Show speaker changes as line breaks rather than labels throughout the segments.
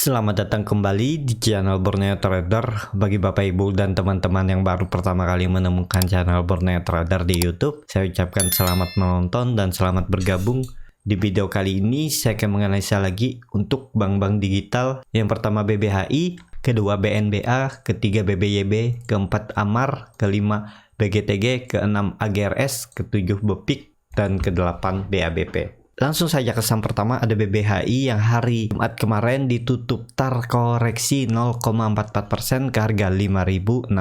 Selamat datang kembali di channel Borneo Trader. Bagi Bapak Ibu dan teman-teman yang baru pertama kali menemukan channel Borneo Trader di YouTube, saya ucapkan selamat menonton dan selamat bergabung. Di video kali ini saya akan menganalisa lagi untuk bank-bank digital. Yang pertama BBHI, kedua BNBA, ketiga BBYB, keempat Amar, kelima BGTG, keenam AGRS, ketujuh BEPIK, dan kedelapan BABP. Langsung saja ke saham pertama, ada BBHI yang hari Jumat kemarin ditutup terkoreksi 0,44% ke harga 5.600.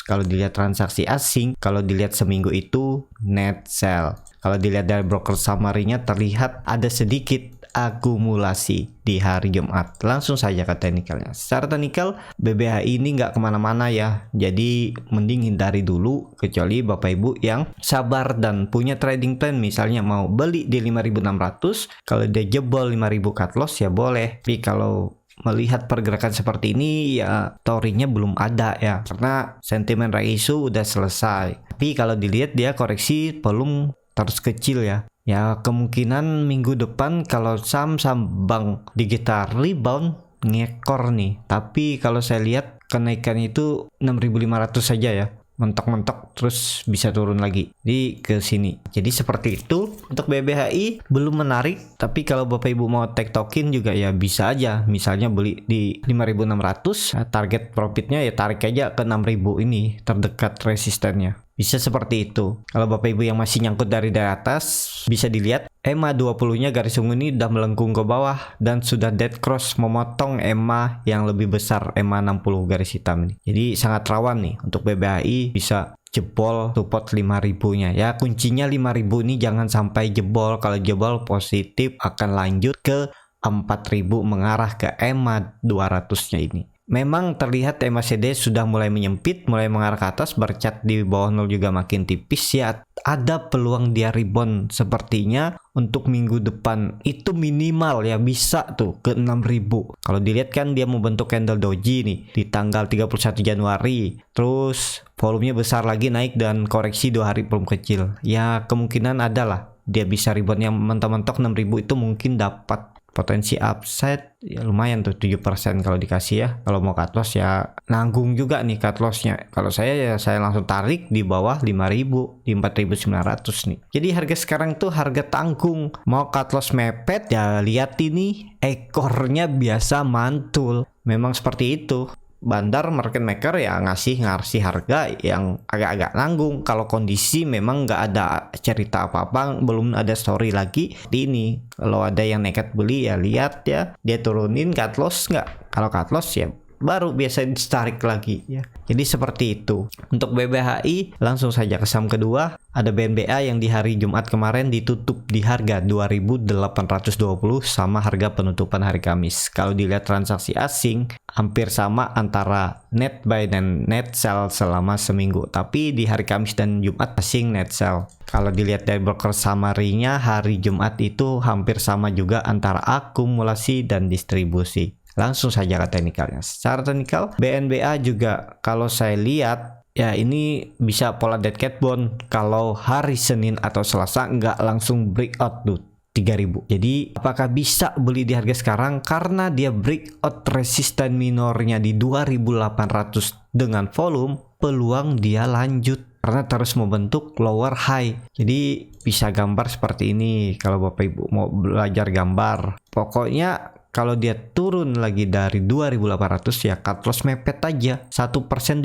Kalau dilihat transaksi asing, kalau dilihat seminggu itu net sell. Kalau dilihat dari broker summary-nya terlihat ada sedikit akumulasi di hari Jumat. Langsung saja ke teknikalnya. Secara teknikal BBHI ini nggak kemana-mana ya, jadi mending hindari dulu, kecuali Bapak Ibu yang sabar dan punya trading plan, misalnya mau beli di 5.600, kalau dia jebol 5.000 cut loss ya boleh. Tapi kalau melihat pergerakan seperti ini ya torinya belum ada ya, karena sentimen isu udah selesai. Tapi kalau dilihat dia koreksi volume terus kecil ya. Ya kemungkinan minggu depan kalau saham-saham bank digital rebound ngekor nih. Tapi kalau saya lihat kenaikan itu 6.500 saja ya. Mentok-mentok terus bisa turun lagi di ke sini. Jadi seperti itu. Untuk BBHI belum menarik, tapi kalau Bapak Ibu mau take token juga ya bisa aja. Misalnya beli di 5.600, target profitnya ya tarik aja ke 6.000 ini terdekat resistennya. Bisa seperti itu. Kalau Bapak Ibu yang masih nyangkut dari atas, bisa dilihat EMA 20-nya garis ungu ini udah melengkung ke bawah dan sudah dead cross memotong EMA yang lebih besar, EMA 60 garis hitam ini. Jadi sangat rawan nih untuk BBHI bisa jebol support 5.000-nya. Ya kuncinya 5.000 ini jangan sampai jebol. Kalau jebol positif akan lanjut ke 4.000 mengarah ke EMA 200-nya ini. Memang terlihat MACD sudah mulai menyempit, mulai mengarah ke atas, bercat di bawah 0 juga makin tipis ya. Ada peluang dia rebound sepertinya untuk minggu depan itu minimal ya bisa tuh ke 6.000. Kalau dilihat kan dia membentuk candle doji nih di tanggal 31 Januari. Terus volumenya besar lagi naik dan koreksi 2 hari belum kecil. Ya kemungkinan adalah dia bisa rebound yang mentok-mentok 6.000 itu mungkin dapat potensi upside ya lumayan tuh 7% kalau dikasih ya. Kalau mau cut loss ya nanggung juga nih cut lossnya. Kalau saya ya saya langsung tarik di bawah 5.000 di 4.900 nih. Jadi harga sekarang tuh harga tanggung. Mau cut loss mepet ya lihat ini ekornya biasa mantul. Memang seperti itu. Bandar market maker ya ngasih harga yang agak-agak nanggung. Kalau kondisi memang nggak ada cerita apa-apa, belum ada story lagi di ini. Kalau ada yang nekat beli ya lihat ya dia turunin cut loss nggak. Kalau cut loss ya baru biasa ditarik lagi ya. Jadi seperti itu. Untuk BBHI langsung saja ke saham kedua, ada BNBA yang di hari Jumat kemarin ditutup di harga 2.820 sama harga penutupan hari Kamis. Kalau dilihat transaksi asing hampir sama antara net buy dan net sell selama seminggu. Tapi di hari Kamis dan Jumat asing net sell. Kalau dilihat dari broker summary-nya hari Jumat itu hampir sama juga antara akumulasi dan distribusi. Langsung saja ke teknikalnya. Secara teknikal BNBA juga kalau saya lihat ya ini bisa pola dead cat bond. Kalau hari Senin atau Selasa nggak langsung breakout tuh 3.000. Jadi apakah bisa beli di harga sekarang? Karena dia breakout resisten minornya di 2.800 dengan volume, peluang dia lanjut karena terus membentuk lower high. Jadi bisa gambar seperti ini kalau Bapak Ibu mau belajar gambar. Pokoknya kalau dia turun lagi dari 2.800 ya cut loss mepet aja 1% 2%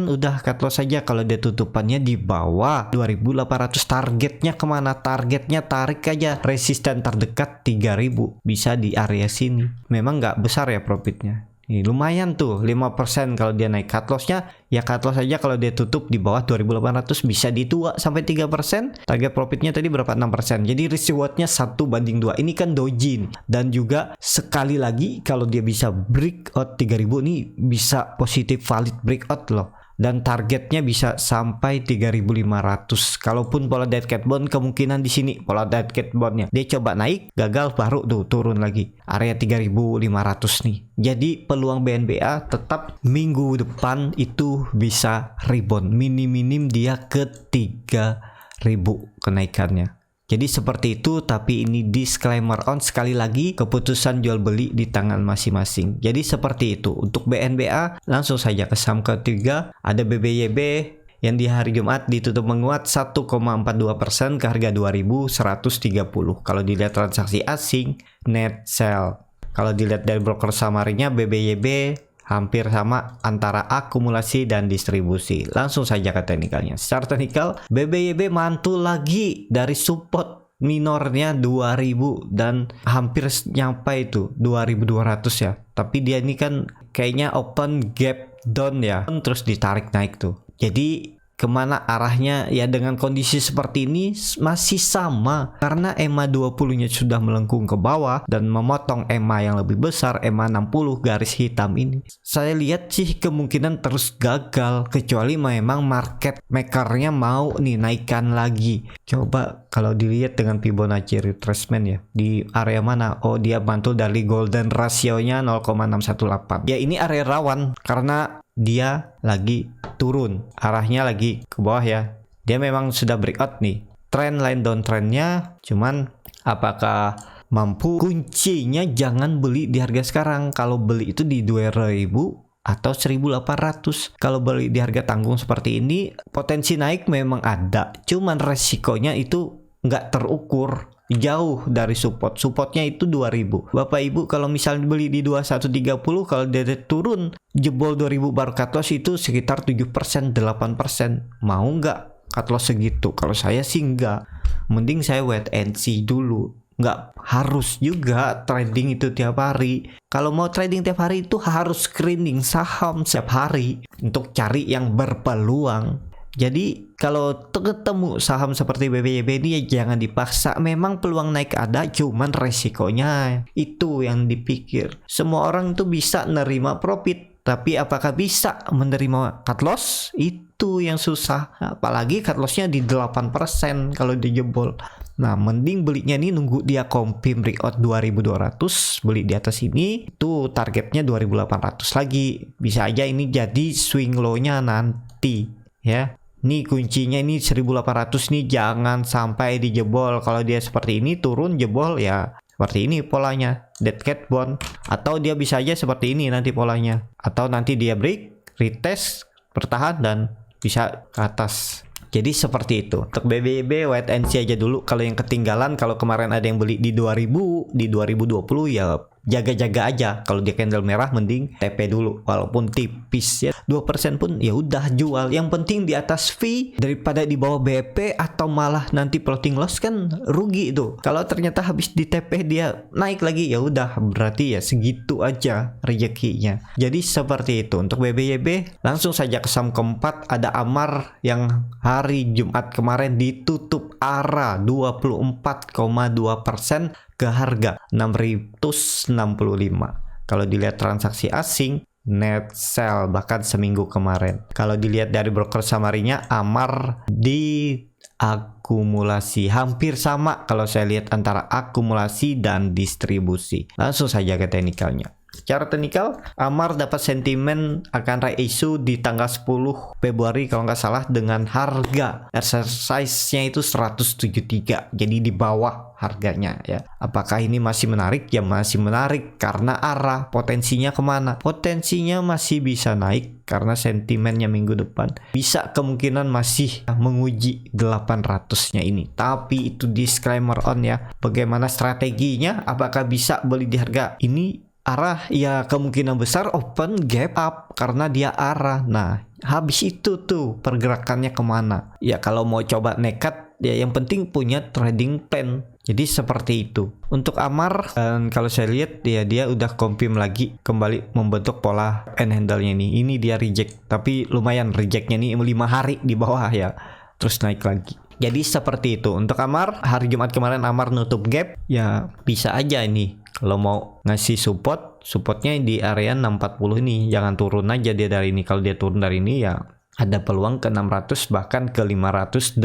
udah cut loss saja. Kalau dia tutupannya di bawah 2.800 targetnya kemana? Targetnya tarik aja resisten terdekat 3.000 bisa di area sini. Memang nggak besar ya profitnya. Ini lumayan tuh 5% kalau dia naik cut lossnya ya cut loss aja kalau dia tutup di bawah 2.800 bisa di 2 sampai 3%. Target profitnya tadi berapa? 6%. Jadi risk rewardnya 1/2. Ini kan doji dan juga sekali lagi kalau dia bisa breakout 3.000 nih bisa positif valid breakout loh. Dan targetnya bisa sampai 3.500. Kalaupun pola dead cat bond kemungkinan di sini pola dead cat bondnya dia coba naik gagal baru tuh turun lagi area 3.500 nih. Jadi peluang BNBA tetap minggu depan itu bisa rebound. Minim dia ke 3.000 kenaikannya. Jadi seperti itu, tapi ini disclaimer on, sekali lagi keputusan jual beli di tangan masing-masing. Jadi seperti itu. Untuk BNBA langsung saja ke saham ketiga, ada BBYB yang di hari Jumat ditutup menguat 1,42% ke harga 2.130. Kalau dilihat transaksi asing, net sell. Kalau dilihat dari broker samarinya, BBYB hampir sama antara akumulasi dan distribusi. Langsung saja ke teknikalnya. Secara teknikal, BBYB mantul lagi dari support minornya 2000 dan hampir nyampe itu 2200 ya. Tapi dia ini kan kayaknya open gap down ya, terus ditarik naik tuh. Jadi kemana arahnya ya dengan kondisi seperti ini masih sama, karena EMA 20 nya sudah melengkung ke bawah dan memotong EMA yang lebih besar, EMA 60 garis hitam ini. Saya lihat sih kemungkinan terus gagal, kecuali memang market makernya mau nih naikkan lagi. Coba kalau dilihat dengan Fibonacci retracement ya, di area mana? Oh, dia mantul dari golden ratio-nya 0,618. Ya ini area rawan karena dia lagi turun, arahnya lagi ke bawah ya. Dia memang sudah breakout nih, trend line downtrendnya, cuman apakah mampu? Kuncinya jangan beli di harga sekarang. Kalau beli itu di 2000 atau 1800. Kalau beli di harga tanggung seperti ini, potensi naik memang ada, cuman resikonya itu nggak terukur, jauh dari supportnya itu 2000. Bapak Ibu kalau misalnya beli di 2130, kalau dia turun jebol 2000 baru cut loss, itu sekitar 7%, 8%. Mau nggak cut loss segitu? Kalau saya sih nggak, mending saya wait and see dulu. Nggak harus juga trading itu tiap hari. Kalau mau trading tiap hari itu harus screening saham setiap hari untuk cari yang berpeluang. Jadi kalau ketemu saham seperti BBYB ini ya jangan dipaksa. Memang peluang naik ada, cuman resikonya itu yang dipikir. Semua orang itu bisa nerima profit, tapi apakah bisa menerima cut loss? Itu yang susah. Apalagi cut lossnya di 8% kalau dijebol. Nah, mending belinya nih nunggu dia confirm breakout 2200, beli di atas ini, itu targetnya 2800 lagi. Bisa aja ini jadi swing low-nya nanti ya. Nih kuncinya ini 1800 nih, jangan sampai dijebol. Kalau dia seperti ini turun jebol ya seperti ini polanya, dead cat bond. Atau dia bisa aja seperti ini nanti polanya, atau nanti dia break, retest, bertahan dan bisa ke atas. Jadi seperti itu. Untuk BBYB wait and see aja dulu. Kalau yang ketinggalan, kalau kemarin ada yang beli di 2000, di 2020 ya jaga-jaga aja. Kalau dia candle merah mending TP dulu walaupun tipis ya. 2% pun ya udah jual. Yang penting di atas fee daripada di bawah BP atau malah nanti floating loss, kan rugi itu. Kalau ternyata habis di TP dia naik lagi, ya udah berarti ya segitu aja rezekinya. Jadi seperti itu. Untuk BBYB langsung saja ke saham keempat, ada Amar yang hari Jumat kemarin ditutup arah 24,2% ke harga 665. Kalau dilihat transaksi asing, net sell bahkan seminggu kemarin. Kalau dilihat dari broker samarinya, Amar di akumulasi hampir sama kalau saya lihat antara akumulasi dan distribusi. Langsung saja ke teknikalnya. Secara teknikal, Amar dapat sentimen akan reissue di tanggal 10 Februari kalau nggak salah dengan harga exercise-nya itu 173. Jadi di bawah harganya ya. Apakah ini masih menarik? Ya masih menarik karena arah potensinya kemana? Potensinya masih bisa naik karena sentimennya minggu depan bisa kemungkinan masih menguji 800-nya ini. Tapi itu disclaimer on ya. Bagaimana strateginya? Apakah bisa beli di harga ini? Arah ya kemungkinan besar open gap up karena dia arah. Nah habis itu tuh pergerakannya kemana? Ya kalau mau coba nekat ya yang penting punya trading plan. Jadi seperti itu. Untuk Amar kalau saya lihat ya dia udah confirm lagi kembali membentuk pola and handle-nya ini. Ini dia reject, tapi lumayan rejectnya nih 5 hari di bawah ya. Terus naik lagi. Jadi seperti itu. Untuk Amar hari Jumat kemarin Amar nutup gap ya bisa aja ini. Kalau mau ngasih supportnya di area 640 ini, jangan turun aja dia dari ini. Kalau dia turun dari ini ya ada peluang ke 600 bahkan ke 580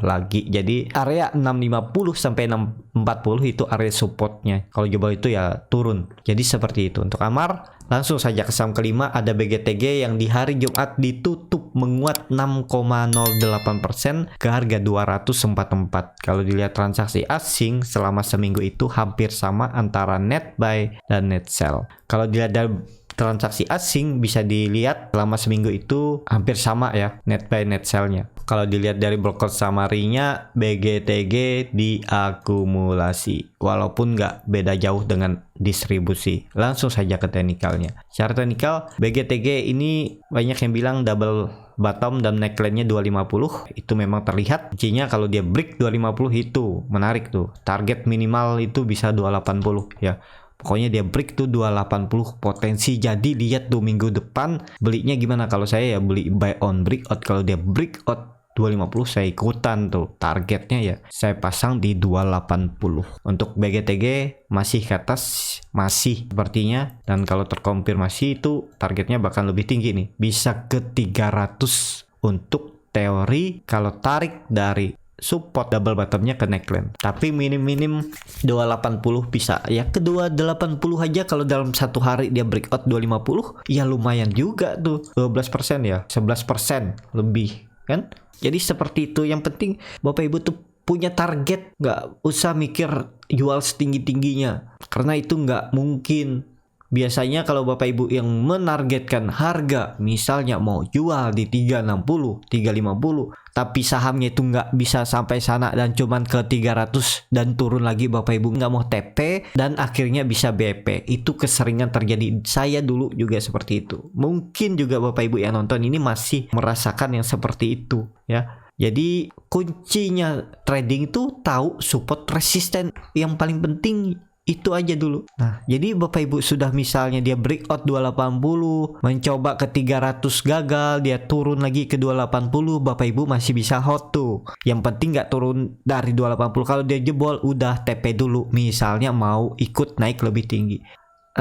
lagi. Jadi area 650 sampai 640 itu area supportnya. Kalau jebol itu ya turun. Jadi seperti itu. Untuk Amar, langsung saja ke saham kelima ada BGTG yang di hari Jumat ditutup menguat 6,08% ke harga 244. Kalau dilihat transaksi asing selama seminggu itu hampir sama antara net buy dan net sell. Kalau dilihat dari transaksi asing bisa dilihat selama seminggu itu hampir sama ya, net buy net sell-nya. Kalau dilihat dari broker summary-nya, BGTG diakumulasi walaupun nggak beda jauh dengan distribusi. Langsung saja ke teknikalnya. Secara teknikal BGTG ini banyak yang bilang double bottom dan neckline-nya 250. Itu memang terlihat. Kuncinya kalau dia break 250 itu menarik tuh. Target minimal itu bisa 280 ya. Pokoknya dia break tuh 280 potensi. Jadi lihat tuh minggu depan belinya gimana. Kalau saya ya beli buy on breakout. Kalau dia breakout 250 saya ikutan tuh. Targetnya ya saya pasang di 280. Untuk BGTG masih ke atas, masih sepertinya. Dan kalau terkonfirmasi itu targetnya bahkan lebih tinggi nih. Bisa ke 300 untuk teori kalau tarik dari support double bottomnya ke neckline. Tapi minim 280 bisa ya, ke 280 aja. Kalau dalam satu hari dia breakout 250 ya lumayan juga tuh, 12% ya, 11% lebih kan. Jadi seperti itu. Yang penting Bapak Ibu tuh punya target, nggak usah mikir jual setinggi-tingginya karena itu nggak mungkin. Biasanya kalau Bapak Ibu yang menargetkan harga, misalnya mau jual di 360, 350, tapi sahamnya itu nggak bisa sampai sana dan cuman ke 300 dan turun lagi, Bapak Ibu nggak mau TP dan akhirnya bisa BP. Itu keseringan terjadi. Saya dulu juga seperti itu. Mungkin juga Bapak Ibu yang nonton ini masih merasakan yang seperti itu ya. Jadi kuncinya trading itu tahu support resisten. Yang paling penting itu aja dulu. Nah, jadi Bapak Ibu sudah misalnya dia breakout 280, mencoba ke 300 gagal, dia turun lagi ke 280, Bapak Ibu masih bisa hold tuh. Yang penting nggak turun dari 280. Kalau dia jebol udah TP dulu. Misalnya mau ikut naik lebih tinggi.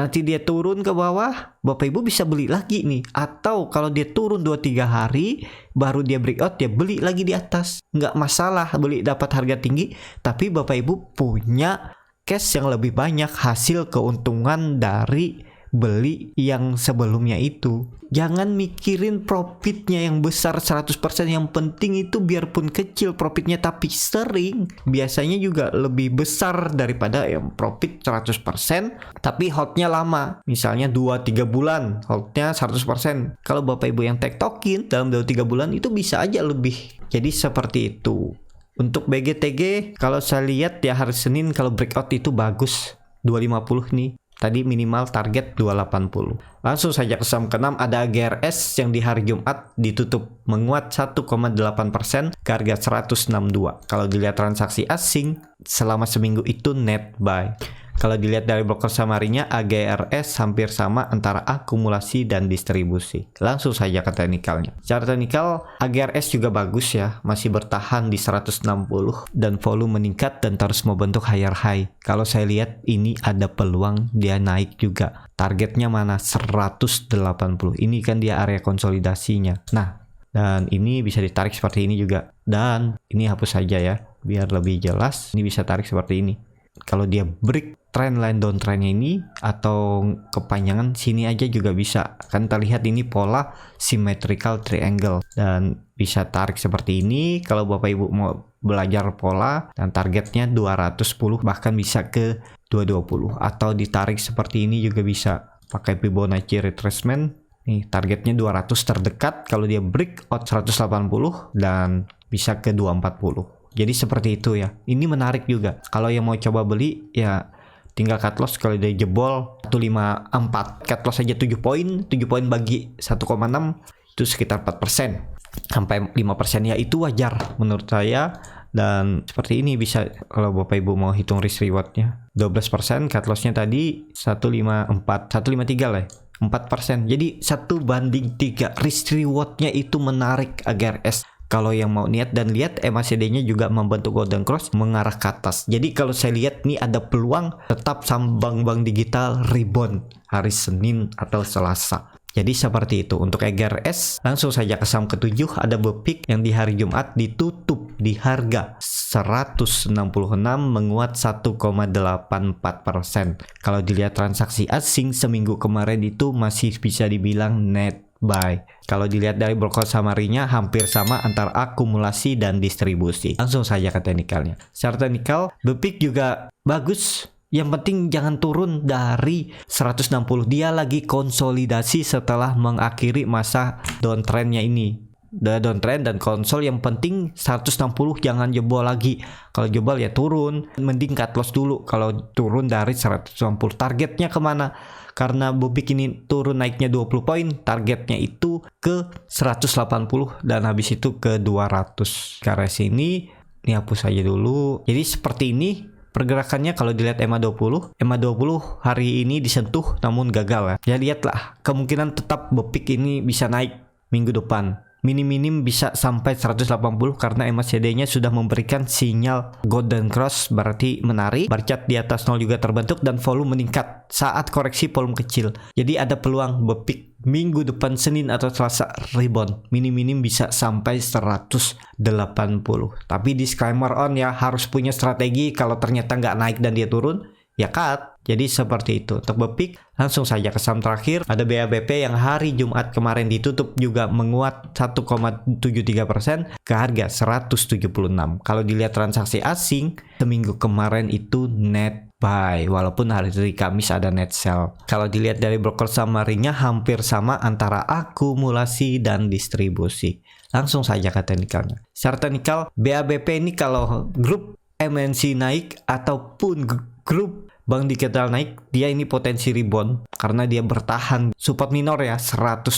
Nanti dia turun ke bawah, Bapak Ibu bisa beli lagi nih. Atau kalau dia turun 2-3 hari, baru dia breakout, dia beli lagi di atas. Nggak masalah beli dapat harga tinggi, tapi Bapak Ibu punya cash yang lebih banyak, hasil keuntungan dari beli yang sebelumnya itu. Jangan mikirin profitnya yang besar 100%, yang penting itu biarpun kecil profitnya tapi sering, biasanya juga lebih besar daripada yang profit 100% tapi holdnya lama. Misalnya 2-3 bulan holdnya 100%. Kalau Bapak Ibu yang tektokin dalam 2-3 bulan itu bisa aja lebih. Jadi seperti itu. Untuk BGTG kalau saya lihat ya hari Senin kalau breakout itu bagus 250 nih. Tadi minimal target 280. Langsung saja ke saham ke-6 ada GRS yang di hari Jumat ditutup menguat 1,8% ke harga 162. Kalau dilihat transaksi asing selama seminggu itu net buy. Kalau dilihat dari broker summary-nya, AGRS hampir sama antara akumulasi dan distribusi. Langsung saja ke teknikalnya. Secara teknikal, AGRS juga bagus ya, masih bertahan di 160 dan volume meningkat dan terus membentuk higher high. Kalau saya lihat ini ada peluang dia naik juga. Targetnya mana? 180. Ini kan dia area konsolidasinya. Nah, dan ini bisa ditarik seperti ini juga. Dan ini hapus saja ya, biar lebih jelas. Ini bisa tarik seperti ini. Kalau dia break trendline downtrendnya ini atau kepanjangan sini aja juga bisa. Kan terlihat ini pola symmetrical triangle dan bisa tarik seperti ini. Kalau Bapak Ibu mau belajar pola dan targetnya 210 bahkan bisa ke 220 atau ditarik seperti ini juga bisa pakai Fibonacci retracement. Nih targetnya 200 terdekat, kalau dia breakout 180 dan bisa ke 240. Jadi seperti itu ya. Ini menarik juga. Kalau yang mau coba beli ya tinggal cut loss. Kalau dia jebol 154, cut loss aja 7 poin. 7 poin bagi 1,6 itu sekitar 4%. Sampai 5% ya itu wajar menurut saya. Dan seperti ini bisa kalau Bapak Ibu mau hitung risk rewardnya. 12% cut lossnya tadi 154, 153 lah ya. 4%. Jadi 1/3 risk rewardnya itu menarik AGRS. Kalau yang mau niat dan lihat MACD-nya juga membentuk golden cross mengarah ke atas. Jadi kalau saya lihat nih ada peluang tetap saham bank-bank digital rebound hari Senin atau Selasa. Jadi seperti itu. Untuk EGRS langsung saja ke saham ke-7 ada BPIK yang di hari Jumat ditutup di harga 166 menguat 1,84%. Kalau dilihat transaksi asing seminggu kemarin itu masih bisa dibilang net buy. Kalau dilihat dari broker summary-nya hampir sama antara akumulasi dan distribusi. Langsung saja ke teknikalnya. Secara teknikal BPIK juga bagus. Yang penting jangan turun dari 160. Dia lagi konsolidasi setelah mengakhiri masa downtrendnya ini. Udah downtrend dan konsol, yang penting 160 jangan jebol lagi. Kalau jebol ya turun. Mending cut loss dulu kalau turun dari 160. Targetnya kemana? Karena BPIK ini turun naiknya 20 poin, targetnya itu ke 180 dan habis itu ke 200. Karena sini ini hapus aja dulu. Jadi seperti ini pergerakannya. Kalau dilihat EMA20 hari ini disentuh namun gagal ya. Ya lihatlah, kemungkinan tetap BPIK ini bisa naik minggu depan. Minim-minim bisa sampai 180 karena MACD-nya sudah memberikan sinyal golden cross, berarti menarik. Bar chart di atas 0 juga terbentuk dan volume meningkat saat koreksi volume kecil. Jadi ada peluang BPIK minggu depan Senin atau Selasa rebound. Minim-minim bisa sampai 180. Tapi disclaimer on ya, harus punya strategi. Kalau ternyata nggak naik dan dia turun, ya cut. Jadi seperti itu. Untuk BPIK langsung saja ke saham terakhir. Ada BABP yang hari Jumat kemarin ditutup juga menguat 1,73% ke harga 176. Kalau dilihat transaksi asing seminggu kemarin itu net buy, walaupun hari Kamis ada net sell. Kalau dilihat dari broker summary-nya hampir sama antara akumulasi dan distribusi. Langsung saja ke teknikalnya. Secara teknikal BABP ini kalau grup MNC naik ataupun grup Bank Digital naik, dia ini potensi rebound karena dia bertahan support minor ya 170.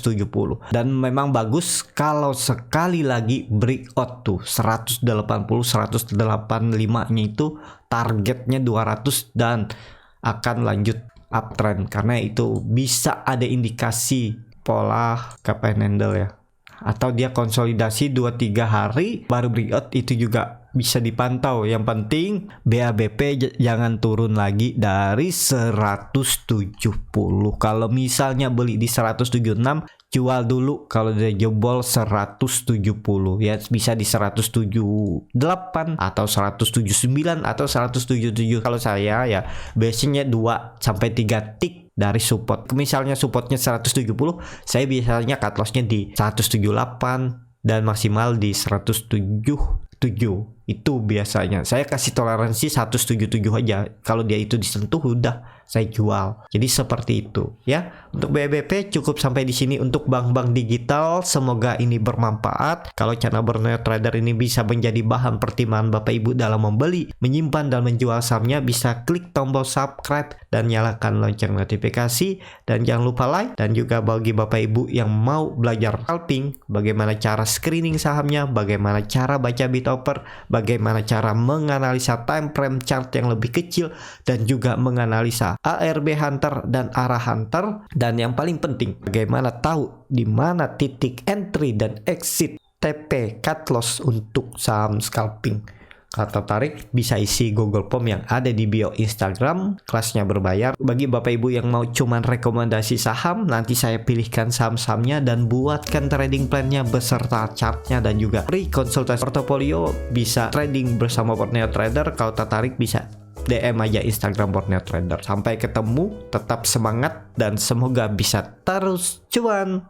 Dan memang bagus kalau sekali lagi breakout tuh 180 185-nya itu targetnya 200 dan akan lanjut uptrend karena itu bisa ada indikasi pola gap and handle ya. Atau dia konsolidasi 2-3 hari baru breakout, itu juga bisa dipantau. Yang penting BABP jangan turun lagi dari 170. Kalau misalnya beli di 176, jual dulu kalau dia jebol 170 ya, bisa di 178 atau 179 atau 177. Kalau saya ya biasanya 2 sampai 3 tick dari support. Misalnya supportnya 170, saya biasanya cut lossnya di 178 dan maksimal di 177. Itu biasanya saya kasih toleransi 177 aja. Kalau dia itu disentuh udah saya jual. Jadi seperti itu ya. Untuk BBP cukup sampai di sini untuk bank-bank digital. Semoga ini bermanfaat. Kalau channel Borneo Trader ini bisa menjadi bahan pertimbangan Bapak Ibu dalam membeli, menyimpan dan menjual sahamnya, bisa klik tombol subscribe dan nyalakan lonceng notifikasi. Dan jangan lupa like. Dan juga bagi Bapak Ibu yang mau belajar scalping, bagaimana cara screening sahamnya, bagaimana cara baca bid offer, bagaimana cara menganalisa time frame chart yang lebih kecil, dan juga menganalisa ARB Hunter dan ARA Hunter. Dan yang paling penting, bagaimana tahu di mana titik entry dan exit TP cut loss untuk saham scalping. Kalau tertarik bisa isi Google Form yang ada di bio Instagram. Kelasnya berbayar. Bagi Bapak Ibu yang mau cuman rekomendasi saham, nanti saya pilihkan saham-sahamnya dan buatkan trading plan-nya beserta chartnya dan juga free konsultasi portofolio. Bisa trading bersama Borneo Trader. Kalau tertarik bisa DM aja Instagram Borneo Trader. Sampai ketemu, tetap semangat dan semoga bisa terus cuan.